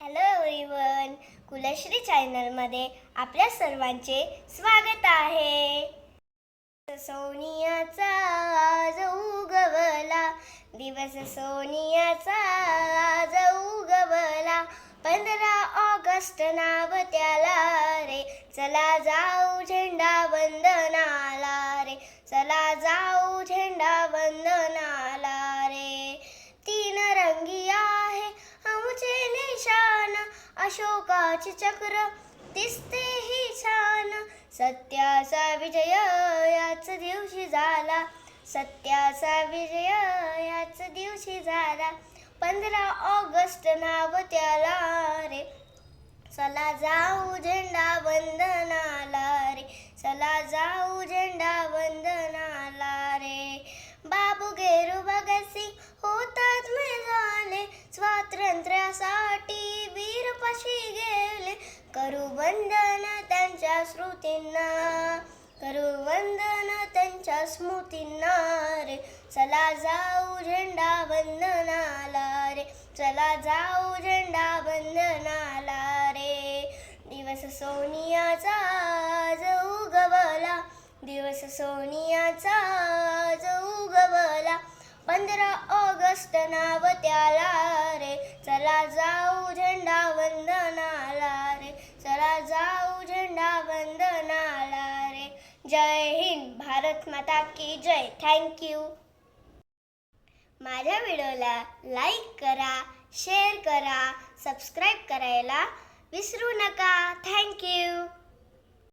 Hello everyone, कुलश्री चॅनलमध्ये आपल्या सर्वांचे स्वागत आहे. सोनियाचा आज उगवला, दिवस सोनियाचा आज उगवला. 15 ऑगस्ट नाव त्याला रे, चला जाऊ झेंडा वंदनाला रे, चला जाऊ झेंडा वंदनाला रे. 3 रंगी आहे आमचे निशाण, अशोकाचे चक्र दिसते ही छान. सत्याचा विजय याच दिवशी झाला, सत्याचा विजय याच दिवशी झाला. 15 ऑगस्ट नाव त्याला रे, चला जाऊ झेंडा वंदनाला रे, चला जाऊ झेंडा वंदनाला रे. बाबू गेरू भगतसिंग होतात झाले, स्वातंत्र्यासाठी वीरपाशी गेले. करू वंदन त्यांच्या स्मृतींना, करू वंदन त्यांच्या स्मृतींना रे. चला जाऊ झेंडा वंदनाला रे, चला जाऊ झेंडा वंदनाला रे. दिवस सोनियाचा आज उगवला, दिवस सोनियाचा आज उगवला. 15 ऑगस्ट नाव त्याला रे, चला जाऊ झेंडा वंदनाला रे, चला जाऊ झेंडा वंदनाला रे. जय हिंद, भारत माता की जय. थँक्यू. माझ्या व्हिडिओला लाईक करा, शेअर करा, सबस्क्राईब करायला विसरू नका. थँक्यू.